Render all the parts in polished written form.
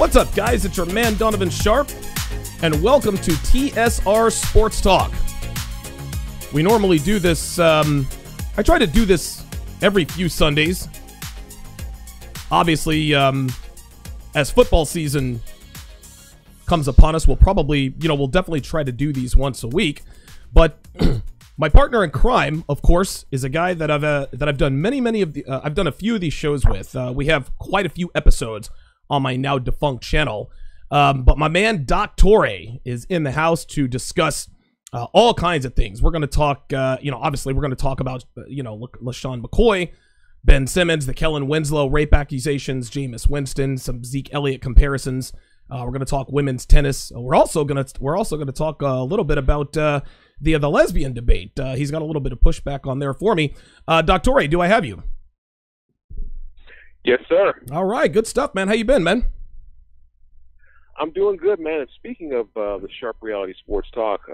What's up, guys? It's your man, Donovan Sharpe, and welcome to TSR Sports Talk. We normally do this, I try to do this every few Sundays. Obviously, as football season comes upon us, we'll probably, we'll definitely try to do these once a week. But my partner in crime, of course, is a guy that I've done I've done a few of these shows with. We have quite a few episodes on my now defunct channel. But my man Doc Torre is in the house to discuss all kinds of things. We're going to talk, obviously we're going to talk about, LeSean McCoy, Ben Simmons, the Kellen Winslow rape accusations, Jameis Winston, some Zeke Elliott comparisons. We're going to talk women's tennis. We're also going to talk a little bit about the lesbian debate. He's got a little bit of pushback on there for me. Doc Torre, do I have you? Yes, sir. All right, good stuff, man. How you been, man? I'm doing good, man. And speaking of the Sharpe Reality Sports Talk,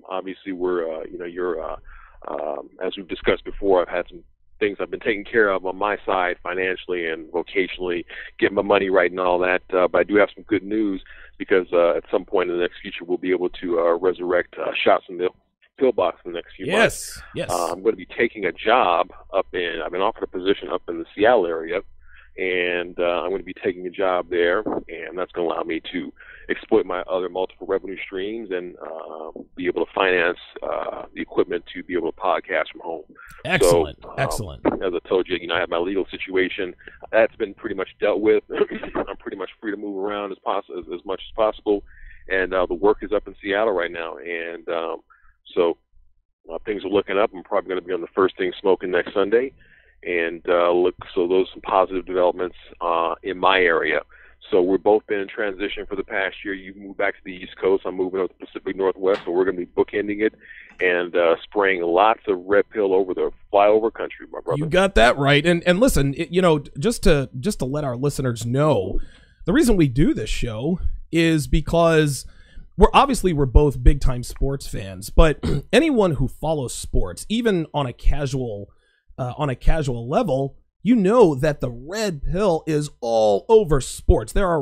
obviously we're, as we've discussed before, I've had some things I've been taking care of on my side financially and vocationally, getting my money right and all that. But I do have some good news because at some point in the next future, we'll be able to resurrect Shots in the Pillbox in the next few months. Yes. I'm going to be taking a job I've been offered a position up in the Seattle area. And I'm going to be taking a job there, and that's going to allow me to exploit my other multiple revenue streams and be able to finance the equipment to be able to podcast from home. Excellent, so, excellent. As I told you, I have my legal situation. That's been pretty much dealt with. I'm pretty much free to move around as much as possible, and the work is up in Seattle right now. And so things are looking up. I'm probably going to be on the first thing smoking next Sunday. And so those are some positive developments in my area. So we've both been in transition for the past year. You moved back to the East Coast. I'm moving up to the Pacific Northwest, so we're going to be bookending it and spraying lots of red pill over the flyover country, my brother. You got that right. And listen, just to let our listeners know, the reason we do this show is because we're both big time sports fans, but anyone who follows sports, even on a casual level, that the red pill is all over sports. There are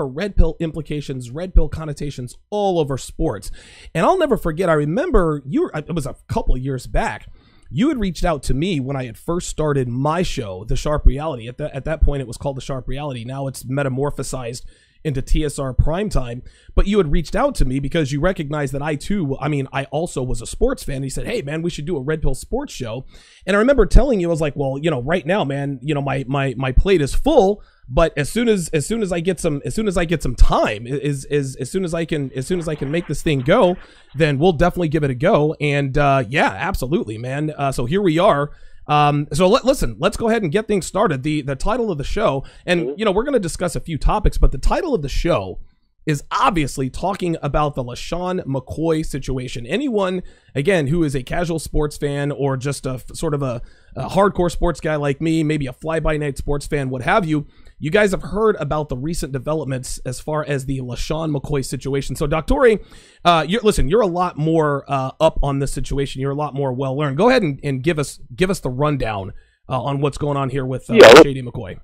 red pill implications, red pill connotations all over sports. And I'll never forget, I remember it was a couple of years back, you had reached out to me when I had first started my show, The Sharpe Reality. At that point, it was called The Sharpe Reality. Now it's metamorphosized into TSR Primetime, but you had reached out to me because you recognized that I also was a sports fan. He said, "Hey man, we should do a red pill sports show." And I remember telling you, I was like, "Well, right now, man, my plate is full, but as soon as I get some time, as soon as I can make this thing go, then we'll definitely give it a go." And yeah, absolutely, man. So here we are. So let's go ahead and get things started. The title of the show, and we're going to discuss a few topics, but the title of the show is obviously talking about the LeSean McCoy situation. Anyone, again, who is a casual sports fan or just a sort of a hardcore sports guy like me, maybe a fly-by-night sports fan, what have you, you guys have heard about the recent developments as far as the LeSean McCoy situation. So, Dr. Torre, you're a lot more up on this situation. You're a lot more well-learned. Go ahead and give us the rundown on what's going on here with Shady McCoy.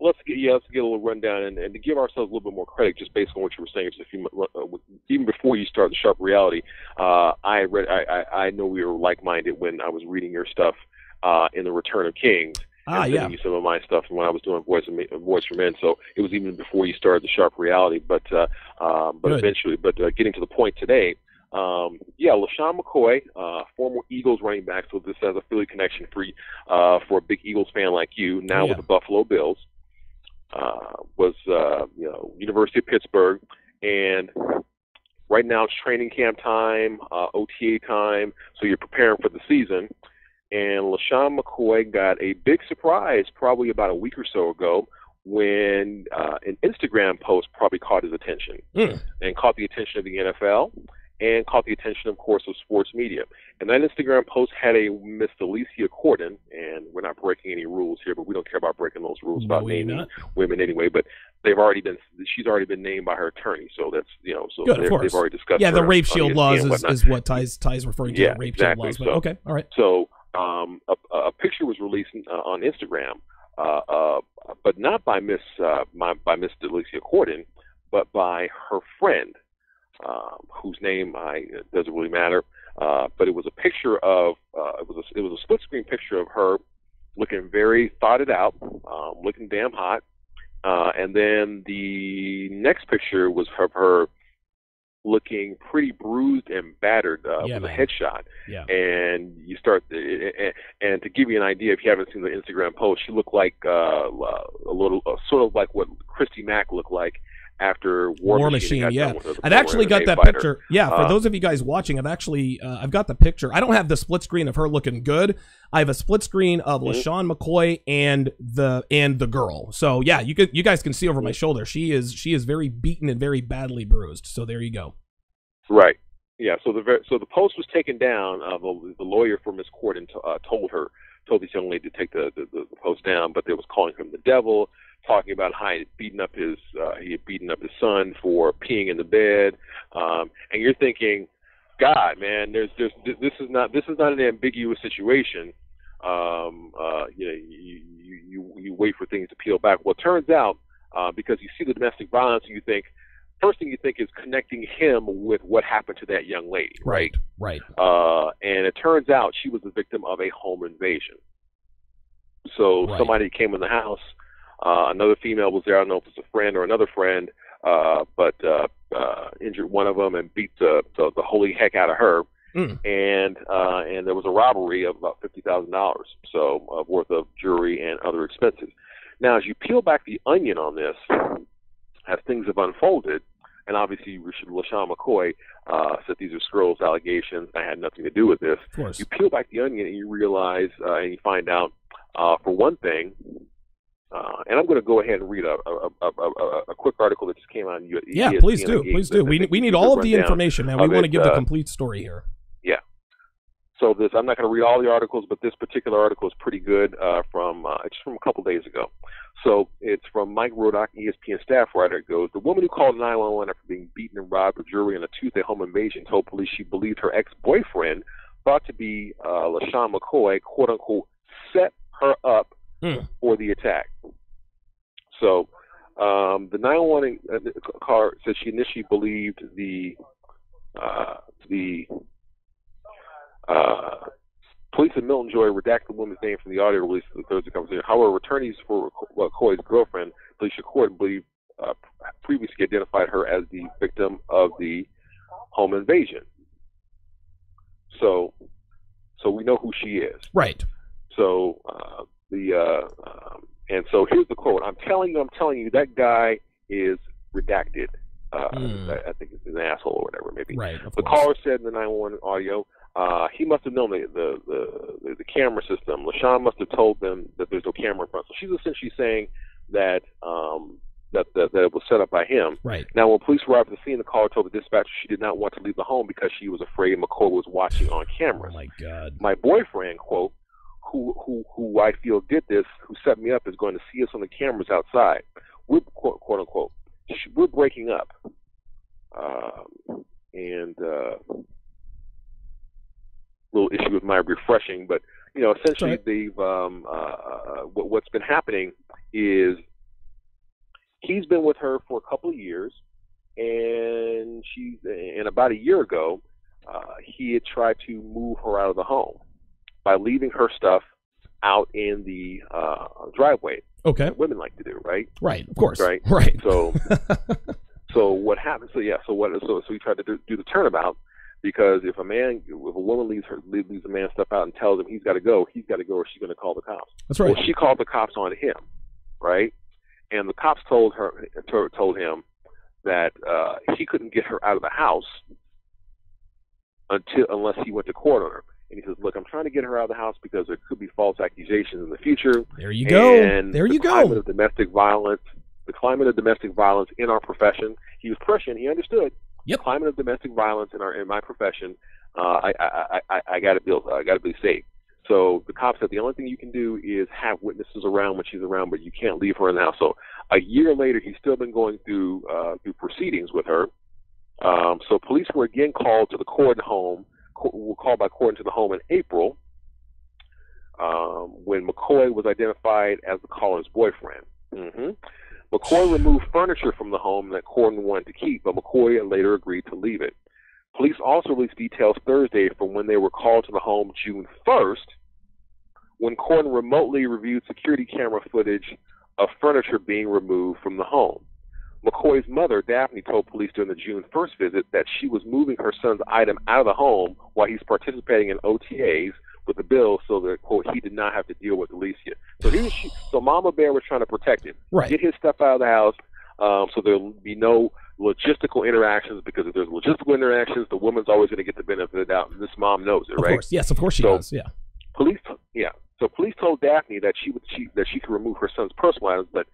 Let's get a little rundown and to give ourselves a little bit more credit, just based on what you were saying. Even before you started the Sharpe Reality, I know we were like-minded when I was reading your stuff in The Return of Kings. And sending you some of my stuff when I was doing Voice for Men. So it was even before you started the Sharpe Reality. But eventually, getting to the point today, LeSean McCoy, former Eagles running back, so this has a Philly connection for a big Eagles fan like you, now with the Buffalo Bills. Was University of Pittsburgh, and right now it's training camp time, OTA time, so you're preparing for the season. And LeSean McCoy got a big surprise probably about a week or so ago when an Instagram post probably caught his attention and caught the attention of the NFL and caught the attention, of course, of sports media. And that Instagram post had a Miss Alicia Corden, and we're not breaking any rules here, but we don't care about breaking those rules about naming women anyway. But she's already been named by her attorney, so that's they've already discussed. Yeah, the rape shield laws is what Ty's referring to. Yeah, the rape exactly. shield laws. But, okay, all right. So a picture was released on Instagram but not by Miss Delicia Corden, but by her friend, whose name doesn't really matter. But it was a picture of it was a split screen picture of her looking very thoughted out, looking damn hot, and then the next picture was of her looking pretty bruised and battered with a headshot. Yeah. And you start, and to give you an idea, if you haven't seen the Instagram post, she looked like a little, sort of like what Christy Mack looked like after War Machine. Yeah. I've actually got that picture. Yeah, for those of you guys watching, I've got the picture. I don't have the split screen of her looking good. I have a split screen of LeSean McCoy and the girl. So yeah, you guys can see over my shoulder. She is very beaten and very badly bruised. So there you go. Right. Yeah. So the post was taken down. The lawyer for Miss Corden told this young lady to take the post down, but they was calling him the devil, talking about how he had beaten up his son for peeing in the bed, and you're thinking, God, man, this is not an ambiguous situation. You wait for things to peel back. Well, it turns out, because you see the domestic violence, and you think, first thing you think is connecting him with what happened to that young lady, right? Right. And it turns out she was the victim of a home invasion. So somebody came in the house. Another female was there. I don't know if it's a friend or another friend, but injured one of them and beat the holy heck out of her. And there was a robbery of about $50,000, so worth of jewelry and other expenses. Now, as you peel back the onion on this, as things have unfolded, and obviously LeSean McCoy said these are scurrilous allegations. I had nothing to do with this. Of course. You peel back the onion and you realize and you find out, for one thing. And I'm going to go ahead and read a quick article that just came out. Yeah, please do. We need all of the information, man. We want to give the complete story here. Yeah. So I'm not going to read all the articles, but this particular article is pretty good. It's from a couple days ago. So it's from Mike Rodak, ESPN staff writer. It goes, the woman who called 911 after being beaten and robbed of jewelry in a Tuesday home invasion told police she believed her ex-boyfriend, thought to be LeSean McCoy, quote unquote, set her up for the attack. So the 911 caller said she initially believed the police in Milton Joy redacted the woman's name from the audio release of the Thursday conversation. However, attorneys for McCoy's girlfriend, Felicia Corden, believe previously identified her as the victim of the home invasion. So we know who she is. Right. So and so here's the quote. I'm telling you, that guy is redacted. I think it's an asshole or whatever, maybe. Right. The caller said in the 911 audio, he must have known the camera system. LeSean must have told them that there's no camera in front. So she's essentially saying that that it was set up by him. Right. Now, when police arrived at the scene, the caller told the dispatcher she did not want to leave the home because she was afraid McCoy was watching on camera. Oh my God. My boyfriend, quote, who I feel did this, who set me up, is going to see us on the cameras outside. We're, quote unquote, we're breaking up. And little issue with my refreshing, but essentially they've what's been happening is he's been with her for a couple of years, and about a year ago, he had tried to move her out of the home by leaving her stuff out in the driveway. Okay. That women like to do, right? Right, of course. Right. So what happened? So he tried to do the turnabout, because if a woman leaves a man's stuff out and tells him he's got to go, or she's going to call the cops. That's right. Well, she called the cops on him, right? And the cops told him that he couldn't get her out of the house unless he went to court on her. And he says, look, I'm trying to get her out of the house because there could be false accusations in the future. There you go. And the climate of domestic violence in our profession. He was Prussian. He understood. Yep. The climate of domestic violence in my profession. I got to be safe. So the cops said the only thing you can do is have witnesses around when she's around, but you can't leave her in the house. So a year later, he's still been going through proceedings with her. So police were again called to the Corden home. Were called by Corden to the home in April, when McCoy was identified as the caller's boyfriend. Mm-hmm. McCoy removed furniture from the home that Corden wanted to keep, but McCoy later agreed to leave it. Police also released details Thursday from when they were called to the home June 1st, when Corden remotely reviewed security camera footage of furniture being removed from the home. McCoy's mother, Daphne, told police during the June 1st visit that she was moving her son's item out of the home while he's participating in OTAs with the bill so that, quote, he did not have to deal with LeSean. So Mama Bear was trying to protect him. Right. Get his stuff out of the house so there'll be no logistical interactions, because if there's logistical interactions, the woman's always going to get the benefit of the doubt. And this mom knows it, right? Of course. Yes, of course she does, yeah. So police told Daphne that she could remove her son's personal items, but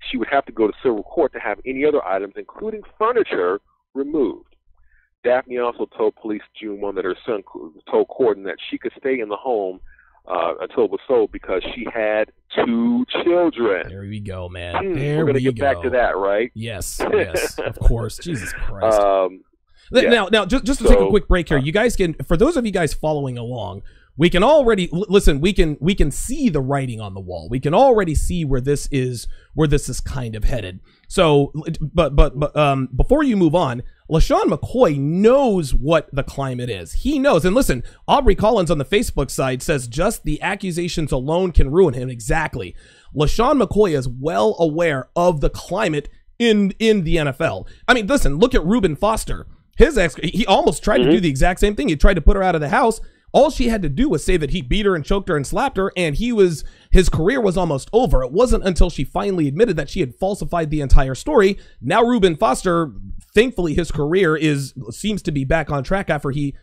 she would have to go to civil court to have any other items, including furniture, removed. Daphne also told police June 1 that her son told Corden that she could stay in the home until it was sold because she had 2 children. There we go, man. We're going to get back to that, right? Yes, yes, of course. Jesus Christ. Yeah. Now, just to take a quick break here, you guys can, for those of you guys following along, we can already listen. We can see the writing on the wall. We can already see where this is kind of headed. So, but before you move on, LeSean McCoy knows what the climate is. He knows. And listen, Aubrey Collins on the Facebook side says just the accusations alone can ruin him. Exactly. LeSean McCoy is well aware of the climate in the NFL. I mean, listen, look at Reuben Foster. He almost tried to do the exact same thing. He tried to put her out of the house. All she had to do was say that he beat her and choked her and slapped her, and his career was almost over. It wasn't until she finally admitted that she had falsified the entire story. Now Reuben Foster, thankfully, his career seems to be back on track after he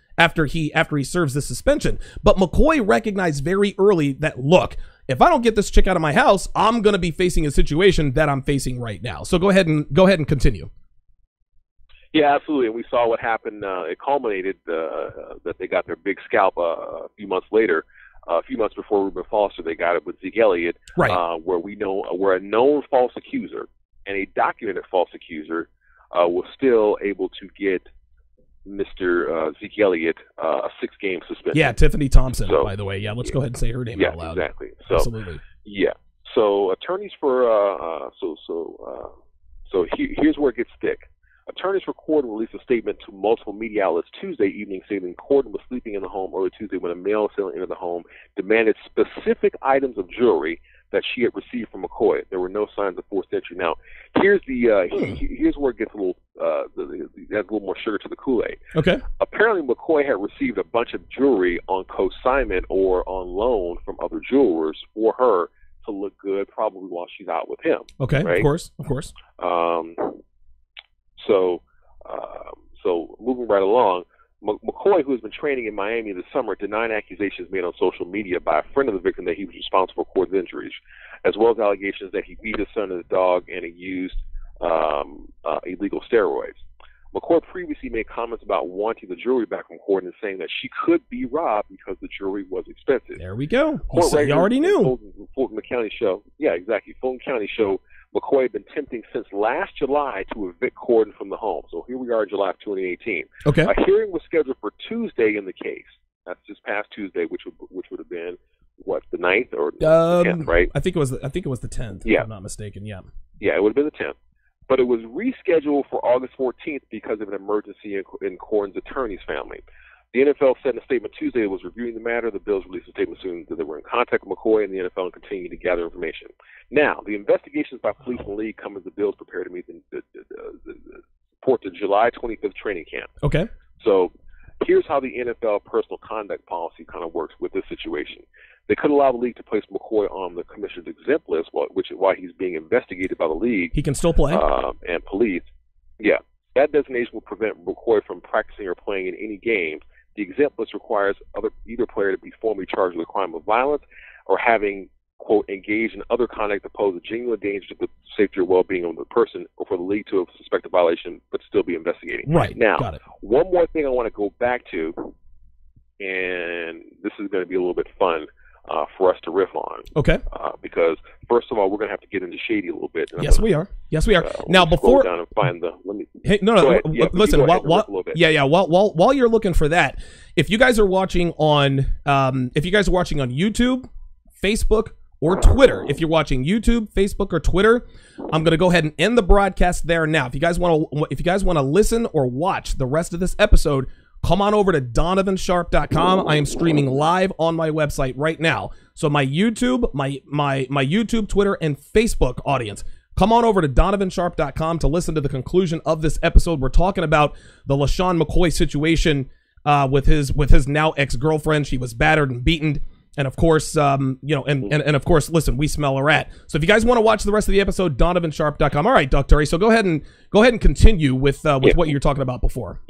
serves the suspension. But McCoy recognized very early that, look, if I don't get this chick out of my house, I'm going to be facing a situation that I'm facing right now. So go ahead and continue. Yeah, absolutely. And we saw what happened. It culminated that they got their big scalp a few months later. A few months before Reuben Foster, they got it with Zeke Elliott, right. where a known false accuser and a documented false accuser was still able to get Mr. Zeke Elliott a 6-game suspension. Yeah, Tiffany Thompson, by the way. Yeah, let's go ahead and say her name out loud. Yeah, exactly. So, absolutely. Yeah. So attorneys for so here's where it gets thick. Attorneys for Corden released a statement to multiple media outlets Tuesday evening stating Corden was sleeping in the home early Tuesday when a male assailant entered the home, demanded specific items of jewelry that she had received from McCoy. There were no signs of forced entry. Now, here's where it gets a little adds a little more sugar to the Kool-Aid. Okay. Apparently, McCoy had received a bunch of jewelry on consignment or on loan from other jewelers for her to look good, probably while she's out with him. Okay, right? Of course. So moving right along, McCoy, who has been training in Miami this summer, denied accusations made on social media by a friend of the victim that he was responsible for Corden's injuries, as well as allegations that he beat his son and his dog and he used illegal steroids. McCoy previously made comments about wanting the jewelry back from Corden and saying that she could be robbed because the jewelry was expensive. There we go. He already knew. Fulton County show. Yeah, exactly. Fulton County show. McCoy had been tempting since last July to evict Corden from the home. So here we are in July of 2018. Okay. A hearing was scheduled for Tuesday in the case. That's just past Tuesday, which would have been what, the 9th or the 10th, right? I think it was the 10th. Yeah. If I'm not mistaken. Yeah. Yeah, it would have been the 10th. But it was rescheduled for August 14th because of an emergency in Corden's attorney's family. The NFL said in a statement Tuesday it was reviewing the matter. The Bills released a statement soon that they were in contact with McCoy and the NFL and continuing to gather information. Now, the investigations by police and league come as the Bills prepare to meet the report to July 25th training camp. Okay. So here's how the NFL personal conduct policy kind of works with this situation. They could allow the league to place McCoy on the commissioner's exempt list, which is why he's being investigated by the league. He can still play. And police. Yeah. That designation will prevent McCoy from practicing or playing in any games. The exempt list requires either player to be formally charged with a crime of violence or having, quote, engaged in other conduct that pose a genuine danger to the safety or well-being of the person, or for the league to have suspected a violation but still be investigating. Right. Now, got it. One more thing I want to go back to, and this is going to be a little bit fun for us to riff on. Okay. Because, first of all, we're going to have to get into Shady a little bit. Yes, we are. Now, before down and find the. Let me. Hey, no. Listen, while you're looking for that, if you guys are watching on YouTube, Facebook, or Twitter. If you're watching YouTube, Facebook, or Twitter, I'm going to go ahead and end the broadcast there now. If you guys want to listen or watch the rest of this episode, come on over to donovansharpe.com. I am streaming live on my website right now. So my YouTube, my YouTube, Twitter, and Facebook audience, come on over to donovansharpe.com to listen to the conclusion of this episode. We're talking about the LeSean McCoy situation with his now ex-girlfriend. She was battered and beaten. And of course, and of course, listen, we smell a rat. So if you guys want to watch the rest of the episode, donovansharpe.com. All right, Dr. Terry. So go ahead and continue with what you were talking about before.